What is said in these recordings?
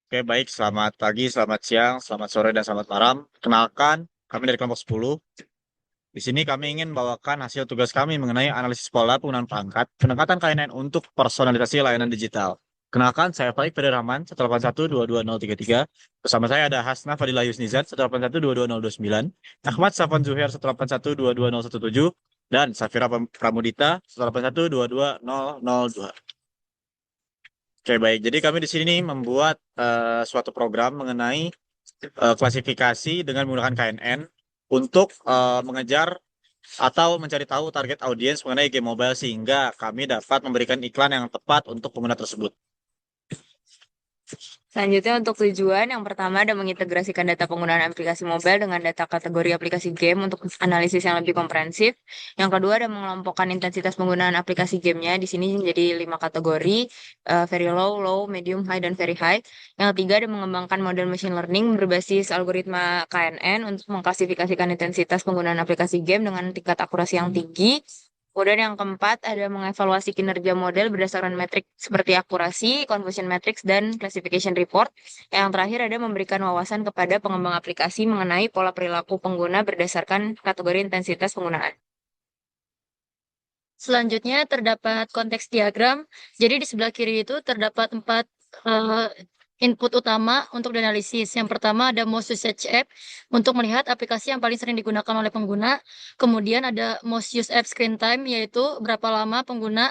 Oke, baik. Selamat pagi, selamat siang, selamat sore, dan selamat malam. Kenalkan, kami dari kelompok 10. Di sini kami ingin membawakan hasil tugas kami mengenai analisis pola penggunaan perangkat, pendekatan KNN untuk personalisasi layanan digital. Kenalkan, saya Faik Feder Rahman, 181-22033. Bersama saya ada Hasna Fadila Yusnizat, 181-22029. Ahmad Safan Zuhair, 181-22017. Dan Safira Pramudita, 181-22002. Oke, baik. Jadi kami di sini membuat suatu program mengenai klasifikasi dengan menggunakan KNN untuk mengejar atau mencari tahu target audiens mengenai game mobile sehingga kami dapat memberikan iklan yang tepat untuk pengguna tersebut. Selanjutnya untuk tujuan, yang pertama ada mengintegrasikan data penggunaan aplikasi mobile dengan data kategori aplikasi game untuk analisis yang lebih komprehensif. Yang kedua ada mengelompokkan intensitas penggunaan aplikasi gamenya. Di sini menjadi 5 kategori, very low, low, medium, high, dan very high. Yang ketiga ada mengembangkan model machine learning berbasis algoritma KNN untuk mengklasifikasikan intensitas penggunaan aplikasi game dengan tingkat akurasi yang tinggi. Kemudian yang keempat ada mengevaluasi kinerja model berdasarkan metrik seperti akurasi, confusion matrix, dan classification report. Yang terakhir ada memberikan wawasan kepada pengembang aplikasi mengenai pola perilaku pengguna berdasarkan kategori intensitas penggunaan. Selanjutnya terdapat konteks diagram. Jadi di sebelah kiri itu terdapat 4 eh, input utama untuk dianalisis. Yang pertama ada most usage app untuk melihat aplikasi yang paling sering digunakan oleh pengguna. Kemudian ada most used app screen time, yaitu berapa lama pengguna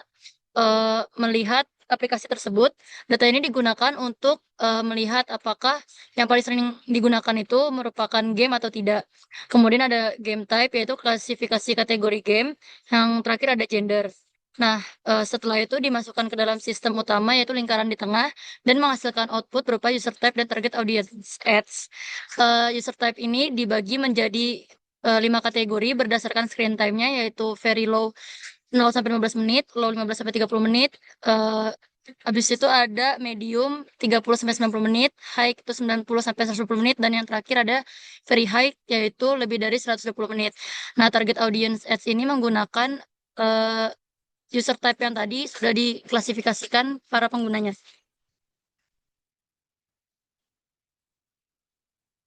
melihat aplikasi tersebut. Data ini digunakan untuk melihat apakah yang paling sering digunakan itu merupakan game atau tidak. Kemudian ada game type, yaitu klasifikasi kategori game. Yang terakhir ada gender. Nah, setelah itu dimasukkan ke dalam sistem utama, yaitu lingkaran di tengah, dan menghasilkan output berupa user type dan target audience ads. User type ini dibagi menjadi 5 kategori berdasarkan screen time-nya, yaitu very low 0 sampai 15 menit, low 15 sampai 30 menit. Eh, Habis itu ada medium 30 sampai 90 menit, high itu 90 sampai 120 menit, dan yang terakhir ada very high, yaitu lebih dari 120 menit. Nah, target audience ads ini menggunakan eh, user type yang tadi sudah diklasifikasikan para penggunanya.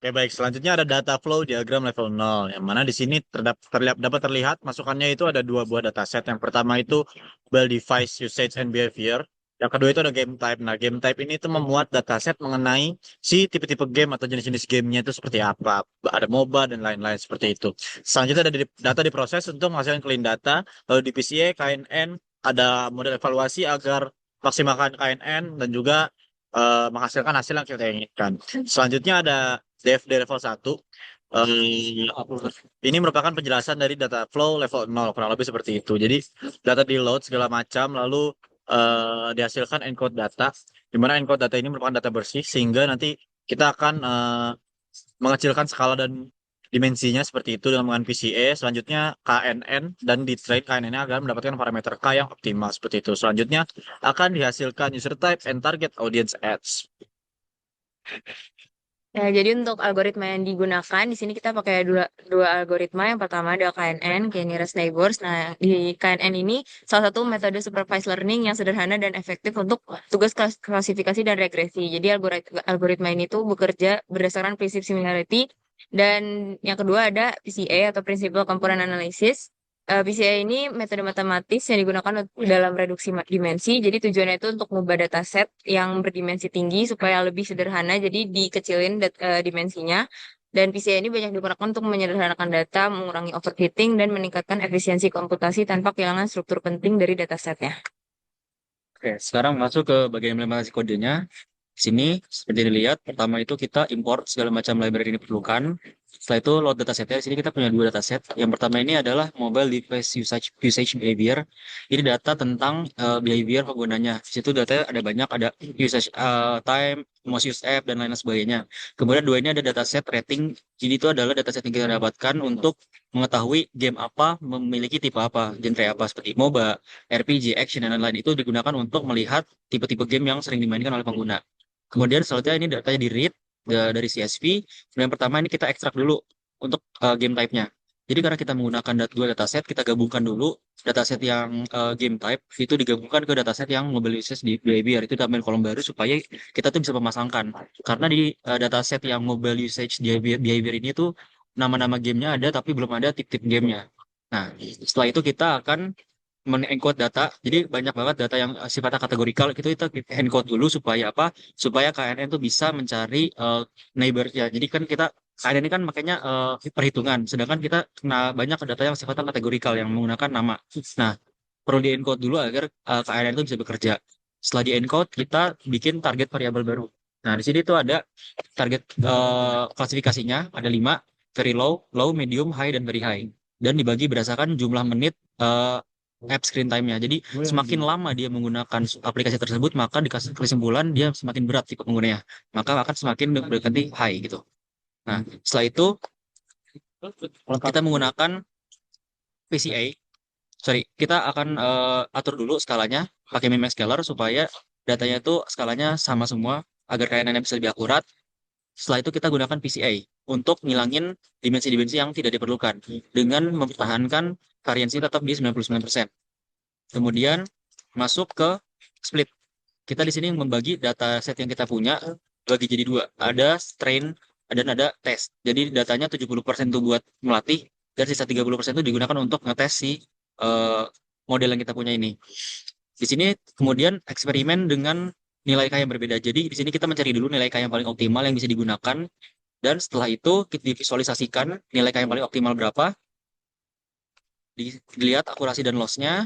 Oke, baik. Selanjutnya ada data flow diagram level 0, yang mana di sini dapat terlihat masukannya itu ada dua buah dataset. Yang pertama itu mobile device usage and behavior. Yang kedua itu ada game type. Nah, game type ini itu memuat dataset mengenai si tipe-tipe game atau jenis-jenis gamenya itu seperti apa. Ada MOBA dan lain-lain seperti itu. Selanjutnya ada data diproses untuk menghasilkan clean data. Lalu di PCA, KNN, ada model evaluasi agar maksimalkan KNN dan juga menghasilkan hasil yang kita inginkan. Selanjutnya ada DFD level 1. Ini merupakan penjelasan dari data flow level 0, kurang lebih seperti itu. Jadi data di load segala macam, lalu dihasilkan encode data, di mana encode data ini merupakan data bersih, sehingga nanti kita akan mengecilkan skala dan dimensinya seperti itu dengan menggunakan PCA. Selanjutnya KNN, dan di train KNN agar mendapatkan parameter K yang optimal seperti itu. Selanjutnya akan dihasilkan user type and target audience ads. Ya, jadi untuk algoritma yang digunakan di sini kita pakai dua algoritma. Yang pertama ada KNN, kayak nearest neighbors. Nah, di KNN ini salah satu metode supervised learning yang sederhana dan efektif untuk tugas klasifikasi dan regresi. Jadi algoritma ini tuh bekerja berdasarkan prinsip similarity. Dan yang kedua ada PCA atau Principal Component Analysis. PCA ini metode matematis yang digunakan dalam reduksi dimensi. Jadi tujuannya itu untuk mengubah dataset yang berdimensi tinggi supaya lebih sederhana. Jadi dikecilin dimensinya. Dan PCA ini banyak digunakan untuk menyederhanakan data, mengurangi overfitting, dan meningkatkan efisiensi komputasi tanpa kehilangan struktur penting dari datasetnya. Oke, sekarang masuk ke bagian implementasi kodenya. Di sini, seperti dilihat, pertama itu kita import segala macam library yang diperlukan. Setelah itu load datasetnya. Di sini kita punya dua dataset. Yang pertama ini adalah mobile device usage behavior. Ini data tentang behavior penggunanya. Di situ datanya ada banyak, ada usage time, most used app, dan lain sebagainya. Kemudian dua ini ada dataset rating. Jadi itu adalah dataset yang kita dapatkan untuk mengetahui game apa memiliki tipe apa, genre apa, seperti MOBA, RPG, action, dan lain-lain. Itu digunakan untuk melihat tipe-tipe game yang sering dimainkan oleh pengguna. Kemudian selanjutnya ini datanya di read dari CSV. Kemudian pertama ini kita ekstrak dulu untuk game type-nya. Jadi karena kita menggunakan dua dataset, kita gabungkan dulu dataset yang game type itu digabungkan ke dataset yang mobile usage di behavior, itu tambahin kolom baru supaya kita tuh bisa memasangkan. Karena di dataset yang mobile usage behavior ini tuh nama-nama gamenya ada tapi belum ada tip-tip gamenya. Nah, setelah itu kita akan men-encode data. Jadi banyak banget data yang sifatnya kategorikal itu kita encode dulu supaya apa? Supaya KNN tuh bisa mencari neighbor-nya. Jadi kan kita KNN ini kan makanya perhitungan, sedangkan kita kena banyak data yang sifatnya kategorikal yang menggunakan nama. Nah, perlu di-encode dulu agar KNN itu bisa bekerja. Setelah di-encode, kita bikin target variabel baru. Nah, di sini tuh ada target klasifikasinya, ada 5, very low, low, medium, high, dan very high. Dan dibagi berdasarkan jumlah menit app screen time-nya. Jadi semakin lama dia menggunakan aplikasi tersebut, maka dikasih kesimpulan dia semakin berat tipe penggunanya. Maka akan semakin mendekati high gitu. Nah, setelah itu kita menggunakan PCA. Sorry, kita akan atur dulu skalanya pakai Mimic Scaler supaya datanya itu skalanya sama semua agar KNN bisa lebih akurat. Setelah itu kita gunakan PCA untuk ngilangin dimensi-dimensi yang tidak diperlukan dengan mempertahankan variansi tetap di 99%. Kemudian masuk ke split. Kita di sini membagi data set yang kita punya bagi jadi 2. Ada strain dan ada test. Jadi datanya 70% itu buat melatih dan sisa 30% itu digunakan untuk ngetes si model yang kita punya ini. Di sini kemudian eksperimen dengan nilai K yang berbeda. Jadi di sini kita mencari dulu nilai K yang paling optimal yang bisa digunakan dan setelah itu kita divisualisasikan nilai K yang paling optimal berapa. Dilihat akurasi dan loss-nya.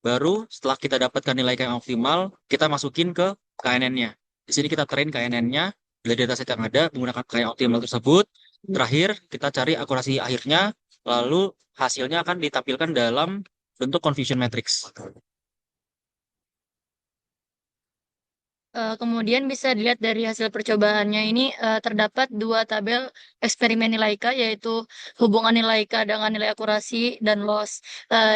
Baru setelah kita dapatkan nilai K yang optimal, kita masukin ke KNN-nya. Di sini kita train KNN-nya dari dataset yang ada menggunakan K yang optimal tersebut. Terakhir, kita cari akurasi akhirnya, lalu hasilnya akan ditampilkan dalam bentuk confusion matrix. Kemudian bisa dilihat dari hasil percobaannya ini terdapat 2 tabel eksperimen nilai K, yaitu hubungan nilai K dengan nilai akurasi dan loss.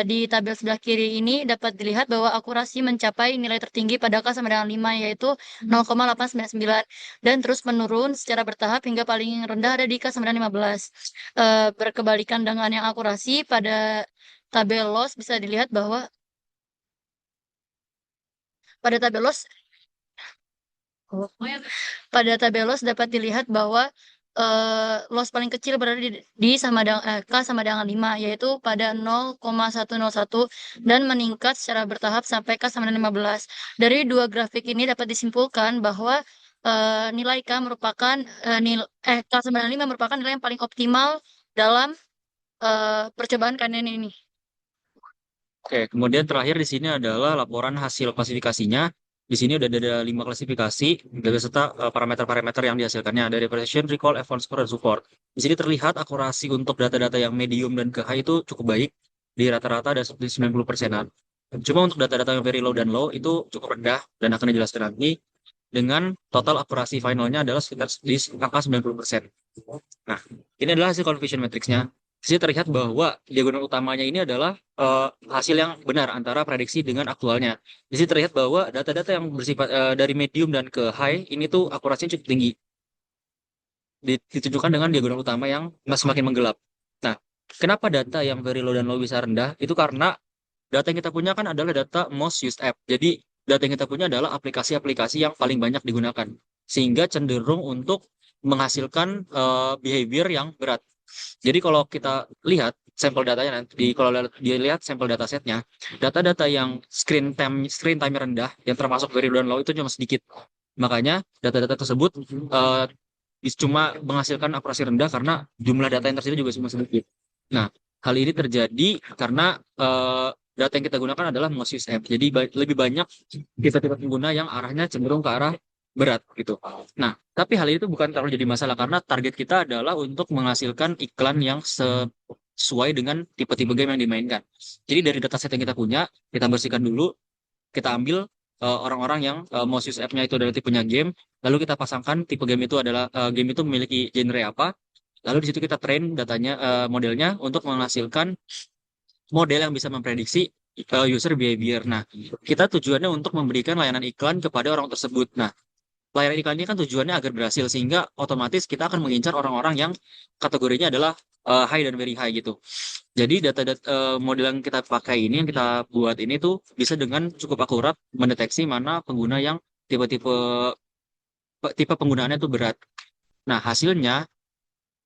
Di tabel sebelah kiri ini dapat dilihat bahwa akurasi mencapai nilai tertinggi pada K sama dengan 5, yaitu 0,899 dan terus menurun secara bertahap hingga paling rendah ada di K sama dengan 15. Berkebalikan dengan yang akurasi, pada tabel loss bisa dilihat bahwa pada tabel loss pada tabel loss dapat dilihat bahwa loss paling kecil berada di sama dengan K sama dengan 5, yaitu pada 0,101 dan meningkat secara bertahap sampai K sama dengan 15. Dari 2 grafik ini dapat disimpulkan bahwa nilai K merupakan K sama dengan 5 merupakan nilai yang paling optimal dalam percobaan KNN ini. Oke, kemudian terakhir di sini adalah laporan hasil klasifikasinya. Di sini udah ada 5 klasifikasi beserta parameter-parameter yang dihasilkannya dari precision, recall, advance score, dan support. Di sini terlihat akurasi untuk data-data yang medium dan ke high itu cukup baik, di rata-rata ada seperti 90%-an. Cuma untuk data-data yang very low dan low itu cukup rendah dan akan dijelaskan nanti dengan total akurasi finalnya adalah sekitar di angka 90%. Nah, ini adalah hasil confusion matrix-nya. Di sini terlihat bahwa diagonal utamanya ini adalah hasil yang benar antara prediksi dengan aktualnya. Di sini terlihat bahwa data-data yang bersifat dari medium dan ke high ini tuh akurasinya cukup tinggi. Ditunjukkan dengan diagonal utama yang semakin menggelap. Nah, kenapa data yang very low dan low bisa rendah? Itu karena data yang kita punya kan adalah data most used app. Jadi data yang kita punya adalah aplikasi-aplikasi yang paling banyak digunakan. Sehingga cenderung untuk menghasilkan behavior yang berat. Jadi kalau kita lihat sampel datanya nanti, kalau dia lihat sampel datasetnya, data-data yang screen time rendah, yang termasuk very low dan low itu cuma sedikit. Makanya data-data tersebut cuma menghasilkan akurasi rendah karena jumlah data yang tersedia juga cuma sedikit. Nah, hal ini terjadi karena data yang kita gunakan adalah most used app. Jadi lebih banyak tipe-tipe pengguna yang arahnya cenderung ke arah berat gitu. Nah, tapi hal itu bukan terlalu jadi masalah karena target kita adalah untuk menghasilkan iklan yang sesuai dengan tipe-tipe game yang dimainkan. Jadi dari dataset yang kita punya, kita bersihkan dulu, kita ambil orang-orang yang most used app-nya itu adalah tipenya game, lalu kita pasangkan tipe game itu adalah game itu memiliki genre apa, lalu di situ kita train datanya modelnya untuk menghasilkan model yang bisa memprediksi user behavior. Nah, kita tujuannya untuk memberikan layanan iklan kepada orang tersebut. Nah, layar iklan ini kan tujuannya agar berhasil sehingga otomatis kita akan mengincar orang-orang yang kategorinya adalah high dan very high gitu. Jadi data model yang kita pakai ini yang kita buat ini tuh bisa dengan cukup akurat mendeteksi mana pengguna yang tipe-tipe tipe penggunaannya tuh berat. Nah, hasilnya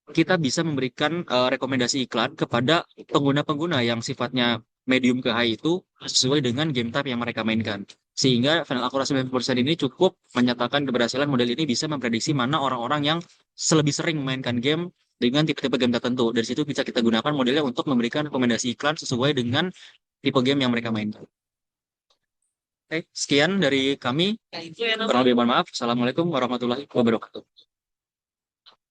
kita bisa memberikan rekomendasi iklan kepada pengguna-pengguna yang sifatnya medium ke high itu sesuai dengan game type yang mereka mainkan. Sehingga final accuracy 90% ini cukup menyatakan keberhasilan model ini bisa memprediksi mana orang-orang yang lebih sering memainkan game dengan tipe-tipe game tertentu. Dari situ bisa kita gunakan modelnya untuk memberikan rekomendasi iklan sesuai dengan tipe game yang mereka mainkan. Oke, sekian dari kami. Kurang lebih mohon maaf. Assalamualaikum warahmatullahi wabarakatuh.